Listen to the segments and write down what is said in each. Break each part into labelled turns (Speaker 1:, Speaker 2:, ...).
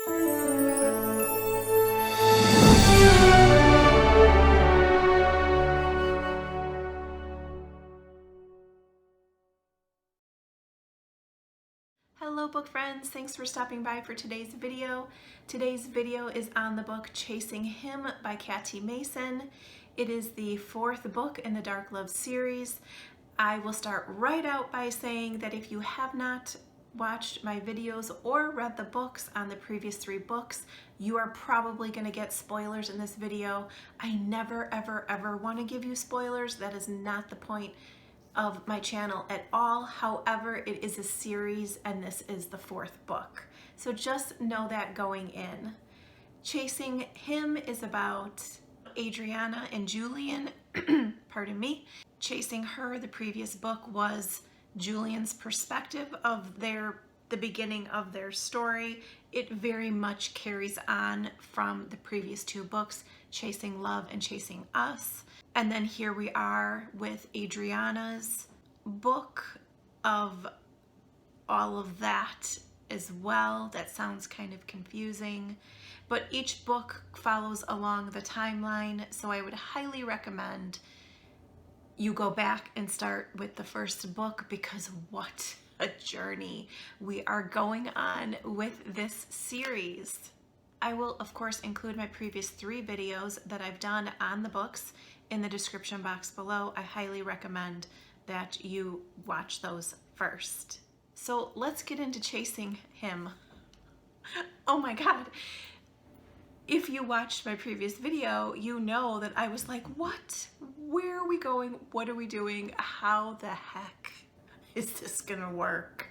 Speaker 1: Hello book friends, thanks for stopping by for today's video. Today's video is on the book Chasing Him by Masen. It is the fourth book in the Dark Love series. I will start right out by saying that if you have not watched my videos or read the books on the previous three books, you are probably going to get spoilers in this video. I never ever want to give you spoilers. That is not the point of my channel at all. However, it is a series and this is the fourth book. So just know that going in. Chasing Him is about Adriana and Julian, pardon me. Chasing Her, the previous book, was Julian's perspective of the beginning of their story. It very much carries on from the previous two books, Chasing Love and Chasing Us. And then here we are with Adriana's book of all of that as well. That sounds kind of confusing, but each book follows along the timeline, so I would highly recommend you go back and start with the first book, because what a journey we are going on with this series. I will of course include my previous three videos that I've done on the books in the description box below. I highly recommend that you watch those first. So let's get into Chasing Him. Oh my God. If you watched my previous video, you know that I was like, what? Where are we going? What are we doing? How the heck is this gonna work?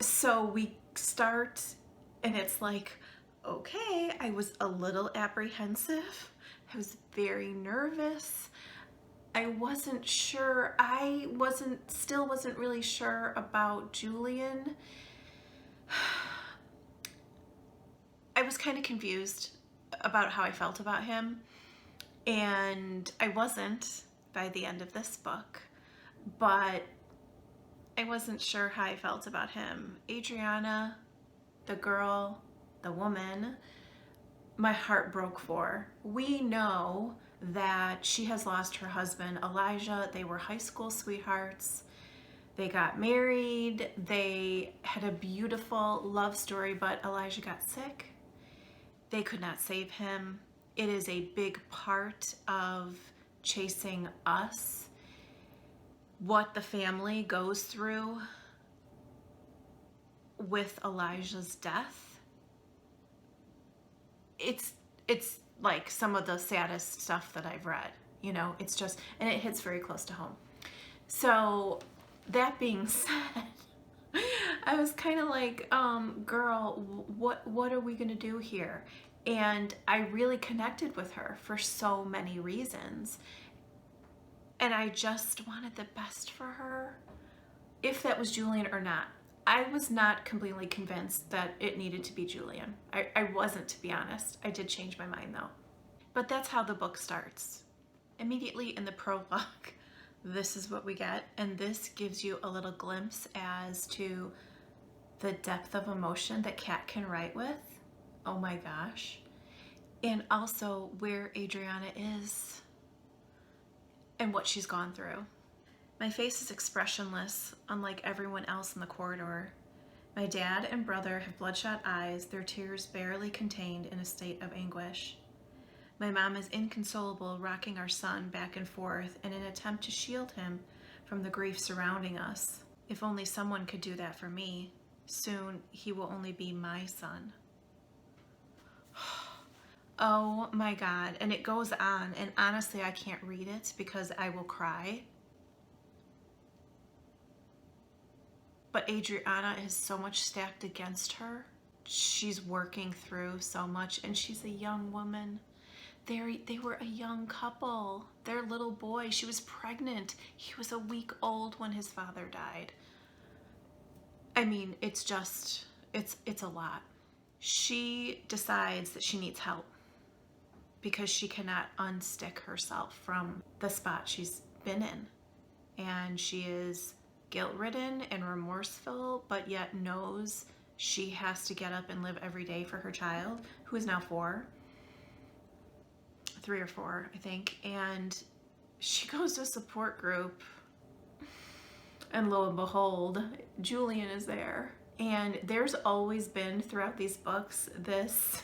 Speaker 1: So we start and it's like, okay, I was a little apprehensive. I was very nervous. I wasn't sure. Still wasn't really sure about Julian. I was kind of confused about how I felt about him, and I wasn't by the end of this book, but I wasn't sure how I felt about him. Adriana, the girl, the woman, my heart broke for. We know that she has lost her husband, Elijah. They were high school sweethearts. They got married. They had a beautiful love story, but Elijah got sick. They could not save him. It is a big part of Chasing Us, what the family goes through with Elijah's death. It's like some of the saddest stuff that I've read, you know. It's just, and it hits very close to home. So that being said, I was kind of like, girl, what are we gonna do here? And I really connected with her for so many reasons, and I just wanted the best for her, if that was Julian or not. I was not completely convinced that it needed to be Julian. I wasn't, to be honest. I did change my mind though. But that's how the book starts. Immediately in the prologue, this is what we get, and this gives you a little glimpse as to the depth of emotion that Kat can write with. Oh my gosh. And also where Adriana is and what she's gone through. My face is expressionless, unlike everyone else in the corridor. My dad and brother have bloodshot eyes, their tears barely contained in a state of anguish. My mom is inconsolable, rocking our son back and forth in an attempt to shield him from the grief surrounding us. If only someone could do that for me. Soon he will only be my son. Oh my God. And it goes on, and honestly I can't read it because I will cry. But Adriana has so much stacked against her. She's working through so much, and she's a young woman. They were a young couple. Their little boy, she was pregnant. He was a week old when his father died. I mean, it's just, it's a lot. She decides that she needs help because she cannot unstick herself from the spot she's been in. And she is guilt-ridden and remorseful, but yet knows she has to get up and live every day for her child, who is now 3 or 4, I think. And she goes to a support group, and lo and behold, Julian is there. And there's always been throughout these books this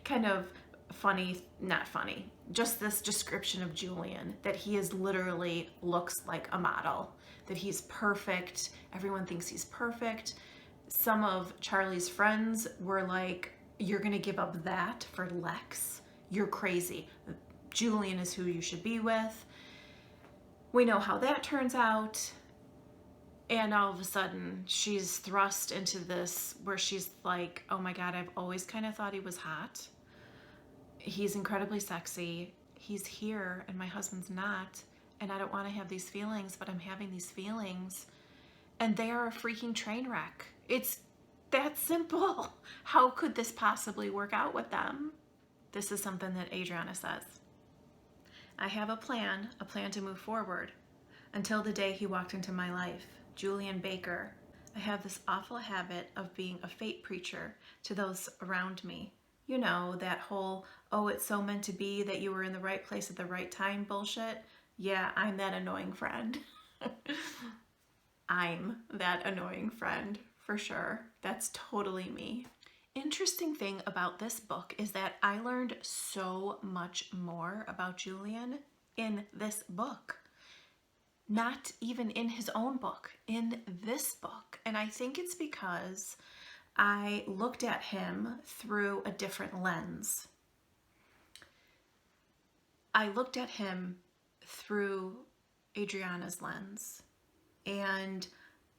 Speaker 1: kind of funny, not funny, just this description of Julian, that he is literally looks like a model, that he's perfect. Everyone thinks he's perfect. Some of Charlie's friends were like, you're gonna give up that for Lex? You're crazy. Julian is who you should be with. We know how that turns out. And all of a sudden, she's thrust into this where she's like, oh my God, I've always kind of thought he was hot. He's incredibly sexy. He's here and my husband's not. And I don't want to have these feelings, but I'm having these feelings. And they are a freaking train wreck. It's that simple. How could this possibly work out with them? This is something that Adriana says. I have a plan to move forward until the day he walked into my life. Julian Baker. I have this awful habit of being a fate preacher to those around me. You know, that whole, oh, it's so meant to be that you were in the right place at the right time bullshit. Yeah, I'm that annoying friend. I'm that annoying friend, for sure. That's totally me. Interesting thing about this book is that I learned so much more about Julian in this book. Not even in his own book, in this book. And I think it's because I looked at him through a different lens. I looked at him through Adriana's lens. And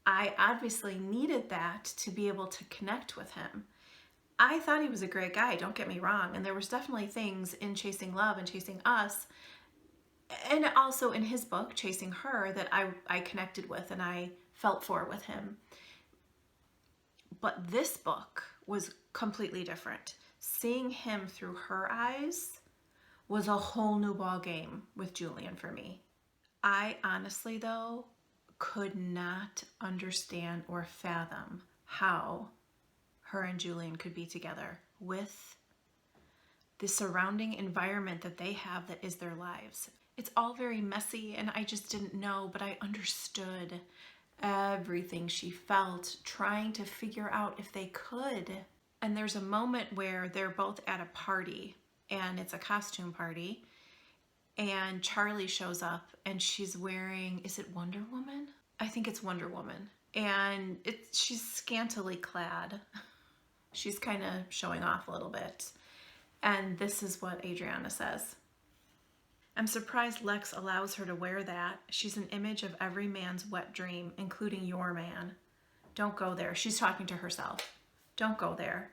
Speaker 1: I obviously needed that to be able to connect with him. I thought he was a great guy, don't get me wrong. And there was definitely things in Chasing Love and Chasing Us, and also in his book, Chasing Her, that I connected with and I felt for with him. But this book was completely different. Seeing him through her eyes was a whole new ball game with Julian for me. I honestly, though, could not understand or fathom how her and Julian could be together with the surrounding environment that they have that is their lives. It's all very messy and I just didn't know, but I understood everything she felt, trying to figure out if they could. And there's a moment where they're both at a party, and it's a costume party, and Charlie shows up and she's wearing, is it Wonder Woman? I think it's Wonder Woman. And she's scantily clad. She's kind of showing off a little bit. And this is what Adriana says. I'm surprised Lex allows her to wear that. She's an image of every man's wet dream, including your man. Don't go there. She's talking to herself. Don't go there.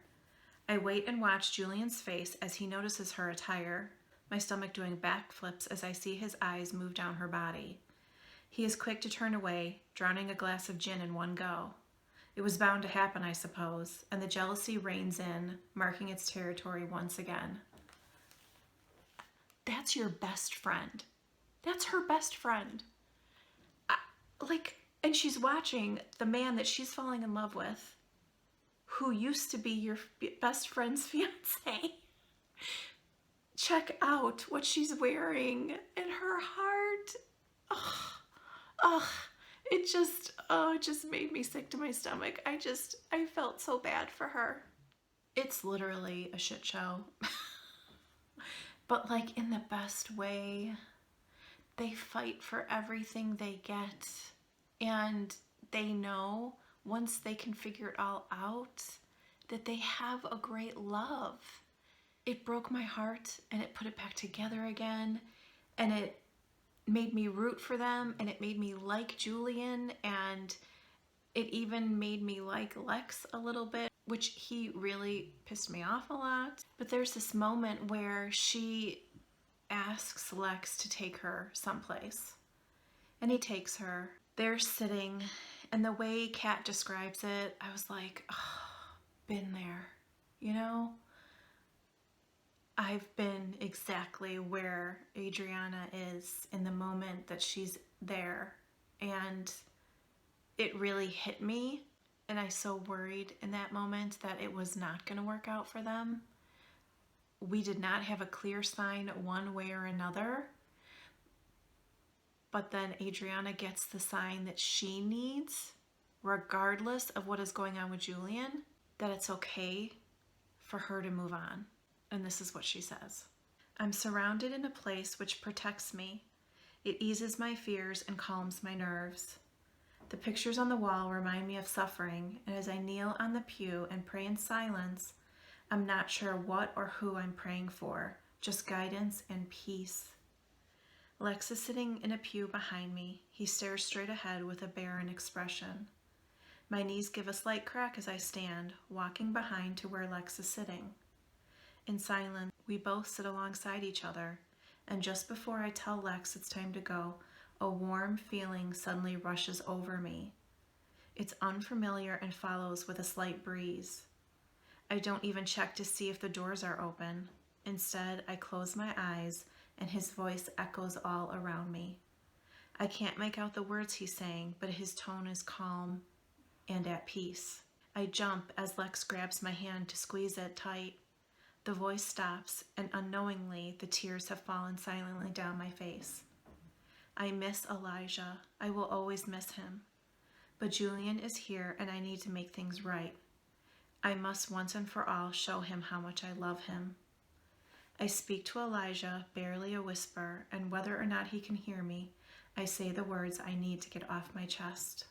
Speaker 1: I wait and watch Julian's face as he notices her attire, my stomach doing backflips as I see his eyes move down her body. He is quick to turn away, drowning a glass of gin in one go. It was bound to happen, I suppose, and the jealousy reigns in, marking its territory once again. That's your best friend. That's her best friend. And she's watching the man that she's falling in love with, who used to be your best friend's fiance. Check out what she's wearing in her heart. It just made me sick to my stomach. I felt so bad for her. It's literally a shit show. But like in the best way. They fight for everything they get. And they know once they can figure it all out that they have a great love. It broke my heart and it put it back together again. And it made me root for them, and it made me like Julian, and it even made me like Lex a little bit, which he really pissed me off a lot. But there's this moment where she asks Lex to take her someplace, and he takes her. They're sitting, and the way Kat describes it, I was like, oh, been there, you know? I've been exactly where Adriana is in the moment that she's there, and it really hit me. And I so worried in that moment that it was not going to work out for them. We did not have a clear sign one way or another. But then Adriana gets the sign that she needs, regardless of what is going on with Julian, that it's okay for her to move on. And this is what she says. I'm surrounded in a place which protects me. It eases my fears and calms my nerves. The pictures on the wall remind me of suffering, and as I kneel on the pew and pray in silence, I'm not sure what or who I'm praying for, just guidance and peace. Lex is sitting in a pew behind me. He stares straight ahead with a barren expression. My knees give a slight crack as I stand, walking behind to where Lex is sitting. In silence, we both sit alongside each other, and just before I tell Lex it's time to go, a warm feeling suddenly rushes over me. It's unfamiliar and follows with a slight breeze. I don't even check to see if the doors are open. Instead, I close my eyes and his voice echoes all around me. I can't make out the words he's saying, but his tone is calm and at peace. I jump as Lex grabs my hand to squeeze it tight. The voice stops, and unknowingly, the tears have fallen silently down my face. I miss Elijah. I will always miss him. But Julian is here, and I need to make things right. I must once and for all show him how much I love him. I speak to Elijah, barely a whisper, and whether or not he can hear me, I say the words I need to get off my chest.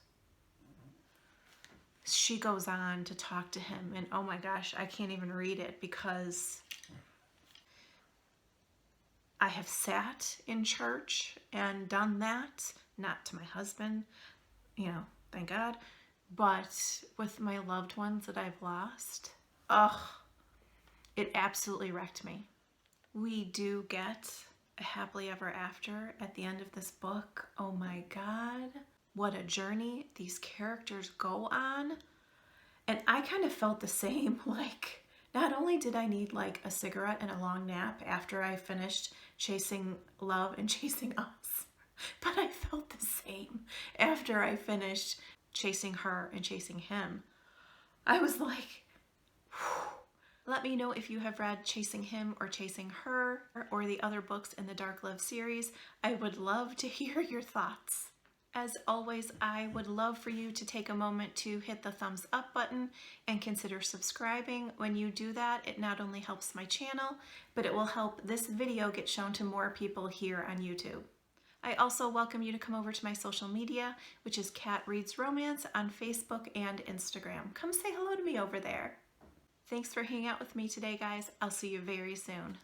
Speaker 1: She goes on to talk to him, and oh my gosh, I can't even read it because I have sat in church and done that, not to my husband, thank God, but with my loved ones that I've lost. It absolutely wrecked me. We do get a happily ever after at the end of this book. Oh my God, what a journey these characters go on. And I kind of felt the same, not only did I need a cigarette and a long nap after I finished Chasing Love and Chasing Us, but I felt the same after I finished Chasing Her and Chasing Him. I was like, whew. Let me know if you have read Chasing Him or Chasing Her or the other books in the Dark Love series. I would love to hear your thoughts. As always, I would love for you to take a moment to hit the thumbs up button and consider subscribing. When you do that, it not only helps my channel, but it will help this video get shown to more people here on YouTube. I also welcome you to come over to my social media, which is Kat Reads Romance on Facebook and Instagram. Come say hello to me over there. Thanks for hanging out with me today, guys. I'll see you very soon.